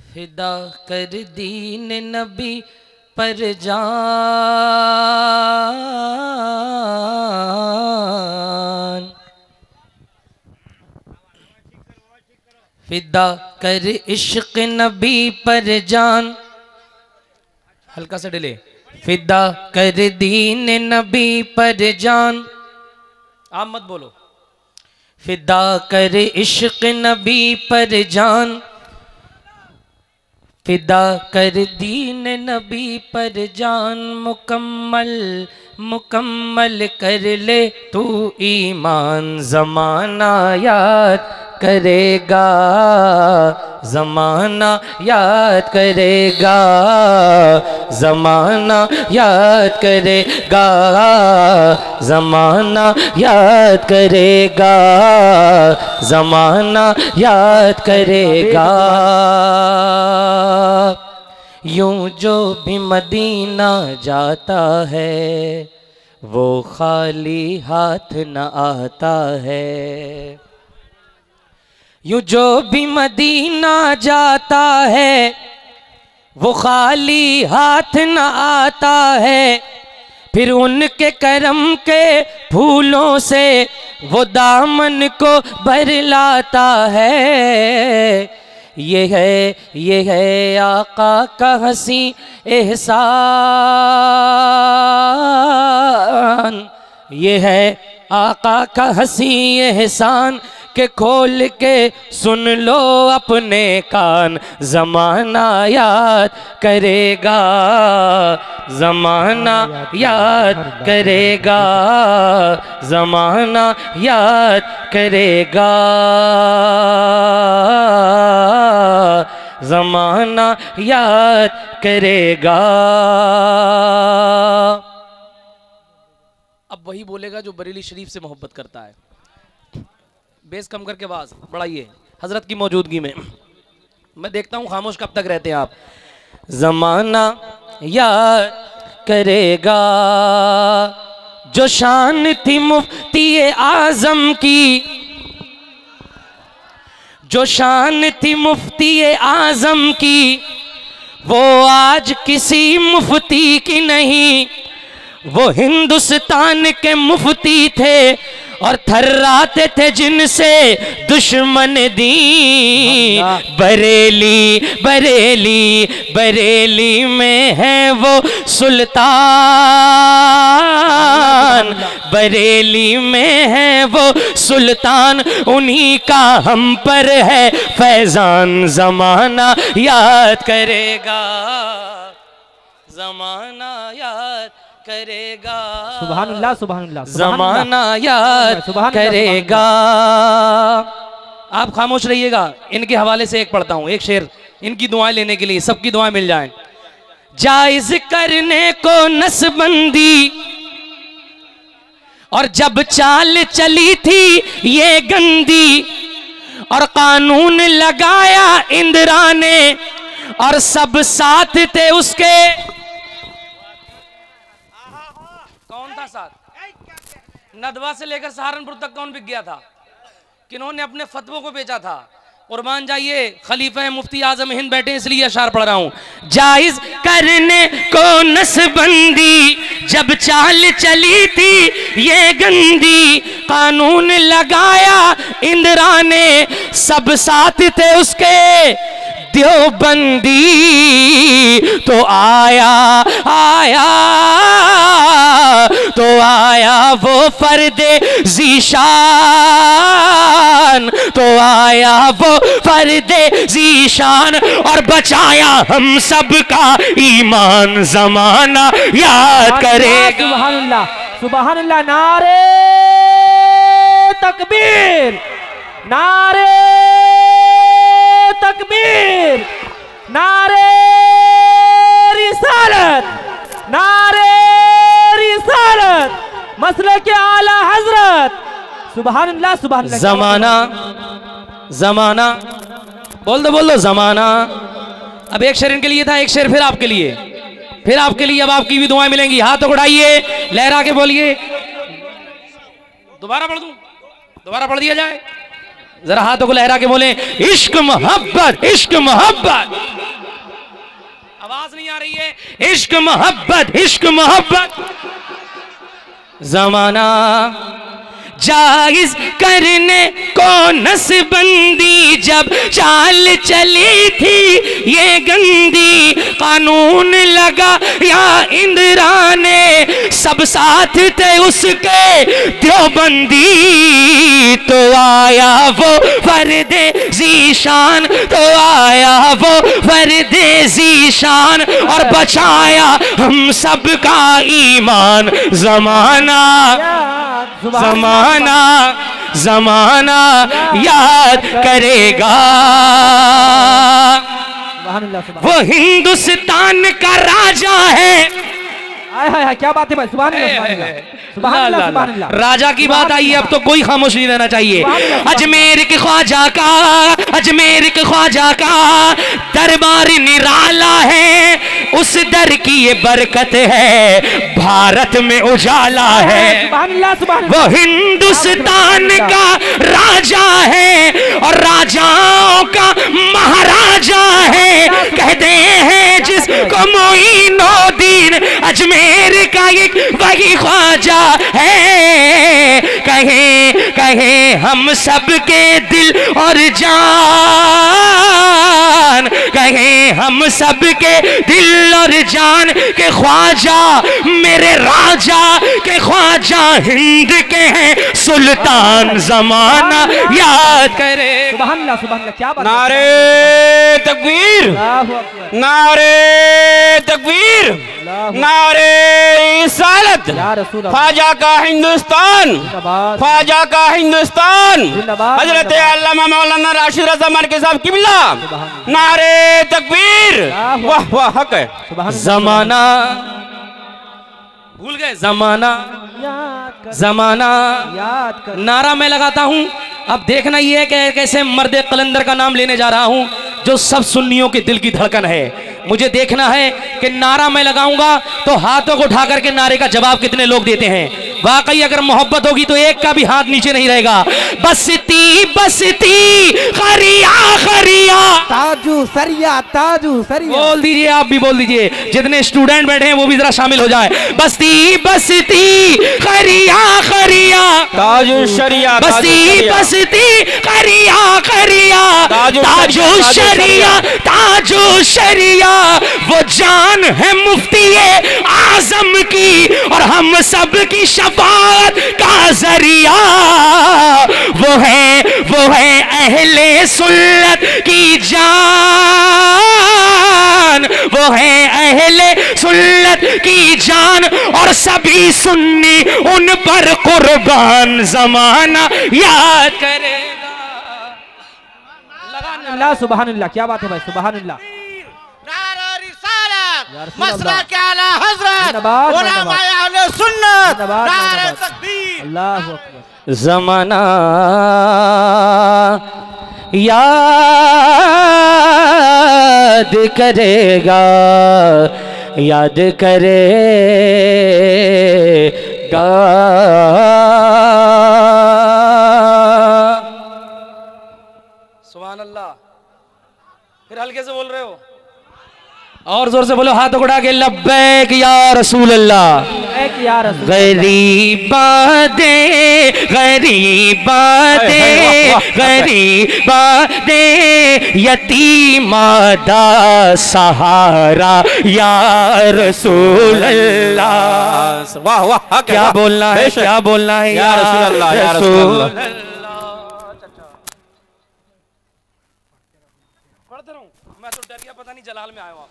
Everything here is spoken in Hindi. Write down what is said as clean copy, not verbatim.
फिदा कर दीन नबी पर जान, फिदा कर इश्क नबी पर जान, हल्का सा डिले, फिदा कर दीन नबी पर जान, आप मत बोलो, फिदा कर इश्क नबी पर जान, फिदा कर दीन नबी पर जान, मुकम्मल मुकम्मल कर ले तू ईमान, ज़माना याद करेगा, ज़माना याद करेगा, ज़माना याद करेगा, ज़माना याद करेगा, ज़माना याद करेगा। यूं जो भी मदीना जाता है वो खाली हाथ न आता है, यूं जो भी मदीना जाता है वो खाली हाथ न आता है, फिर उनके करम के फूलों से वो दामन को भर लाता है। ये है आका का हंसी एहसान, ये है आका का हंसी एहसान के खोल के सुन लो अपने कान, ज़माना याद करेगा, ज़माना याद करेगा, ज़माना याद करेगा, ज़माना याद करेगा। अब वही बोलेगा जो बरेली शरीफ से मोहब्बत करता है। बेस कम करके आवाज बढ़ाइए हजरत की मौजूदगी में। मैं देखता हूं खामोश कब तक रहते हैं आप। ज़माना याद करेगा जो शान थी मुफ्ती आजम की, जो शान थी मुफ्ती आजम की वो आज किसी मुफ्ती की नहीं, वो हिंदुस्तान के मुफ्ती थे और थर्राते थे जिनसे दुश्मन दी। बरेली बरेली बरेली में है वो सुल्तान, बरेली में है वो सुल्तान, उन्हीं का हम पर है फैजान, ज़माना याद करेगा, ज़माना याद करेगा, सुभानुल्लाह सुभानुल्लाह, ज़माना याद करेगा। आप खामोश रहिएगा। इनके हवाले से एक पढ़ता हूं, एक शेर इनकी दुआएं लेने के लिए, सबकी दुआएं मिल जाएं। जायज करने को नसबंदी और जब चाल चली थी ये गंदी, और कानून लगाया इंदिरा ने और सब साथ थे उसके। कौन था साथ? नदवा से लेकर सहारनपुर तक कौन बिक गया था? किन्होंने अपने फतवों को बेचा था? कुर्बान जाइए, खलीफा मुफ्ती आजम हिंद बैठे इसलिए अशार पढ़ रहा हूं। जायज करने को नसबंदी जब चाल चली थी ये गंदी, कानून लगाया इंदिरा ने सब साथ थे उसके। देवबंदी तो आया तो आया वो फर्दे ज़ीशान, तो आया वो फर्दे ज़ीशान और बचाया हम सब का ईमान, ज़माना याद करेगा। सुभानुल्लाह सुभानुल्लाह, नारे तकबीर, नारे तकबीर, नारे रिसालत, नारे रिसालत, मसले के आला हजरत। सुभानुल्लाह सुभानुल्लाह। ज़माना ज़माना बोल दो ज़माना। अब एक शेर इनके लिए था, एक शेर फिर आपके लिए, फिर आपके लिए। अब आपकी भी दुआएं मिलेंगी। हाथ उठाइए, लहरा के बोलिए। दोबारा पढ़ दूं? दोबारा पढ़ दिया जाए? जरा हाथों को लहरा के बोले, इश्क मोहब्बत, इश्क मोहब्बत। आवाज नहीं आ रही है। इश्क मोहब्बत, इश्क मोहब्बत। जमाना जायज करने को नसबंदी जब चाल चली थी ये गंदी, कानून लगा या इंदिरा ने, सब साथ थे उसके देवबंदी, तो आया वो फर्दे ज़ीशान, तो आया वो फर्दे ज़ीशान और बचाया हम सब का ईमान। जमाना जमाना जमाना याद करेगा, वो हिंदुस्तान का राजा है। क्या बात है भाई, सुभान अल्लाह। राजा की बात आई है, अब तो कोई खामोश नहीं रहना चाहिए। अजमेर के ख्वाजा का, अजमेर के ख्वाजा का दरबार निराला है, उस दर की ये बरकत है, भारत में उजाला है। वो हिंदुस्तान का राजा है और राजाओं का महाराजा है। कहते हैं जिसको मोइनुद्दीन अजमेर का एक वही ख्वाजा है। कहे कहे हम सब के दिल और जान, कहे हम सब के दिल और जान के ख्वाजा मेरे राजा के ख्वाजा हिंद के हैं सुल्तान। जमाना याद करे। सुभान अल्लाह, क्या बात। नारे तकबीर, नारे तकबीर, नारे रिसालत। ख्वाजा का हिंदुस्तान, ख्वाजा का हिंदुस्तान। हजरत अल्लामा मौलाना राशिद रज़ा मरकज़ी साहब किबला। नारे तकबीर। वाह वाह, हक है। जमाना भूल गए, जमाना जमाना याद कर। नारा मैं लगाता हूं, अब देखना ये है कि कैसे मर्द कलंदर का नाम लेने जा रहा हूं जो सब सुन्नियों के दिल की धड़कन है। मुझे देखना है कि नारा मैं लगाऊंगा तो हाथों को उठा करके नारे का जवाब कितने लोग देते हैं। वाकई अगर मोहब्बत होगी तो एक का भी हाथ नीचे नहीं रहेगा। बसती बसती खरिया खरिया, ताजू सरिया, ताजू सरिया। बोल दीजिए, आप भी बोल दीजिए, जितने स्टूडेंट बैठे हैं वो भी जरा शामिल हो जाए। बसती बसती खरिया खरिया, ताजु शरिया, बसती बसती खरिया खरिया, ताजु शरिया, ताजु शरिया। वो जान है मुफ्ती आजम की और हम सब की शफाअत का जरिया। वो है अहले सुन्नत की जान, वो है अहले सुन्नत की जान और सभी सुन्नी उन पर कुर्बान। जमाना याद करेगा। अल्लाह, सुभान अल्लाह, क्या बात है भाई, सुभान अल्लाह। मसलक आला हज़रत, उलमाए अहले सुन्नत, नारे तकबीर। अल्लाहु अकबर। ज़माना याद करेगा, याद करेगा। सुभान अल्लाह। फिर हल्के से बोल रहे हो और जोर से बोलो, हाथ उठा के लब्बैक या रसूल अल्लाह। गरीबा दे, गरीबा दे, गरीबा दे, यतीमा दा सहारा या रसूल अल्लाह। वाह वाह, क्या बोलना है, क्या बोलना है या रसूल अल्लाह, या रसूल अल्लाह। पढ़ते रहूं मैं तो डर गया, पता नहीं जलाल में आया हूं आप।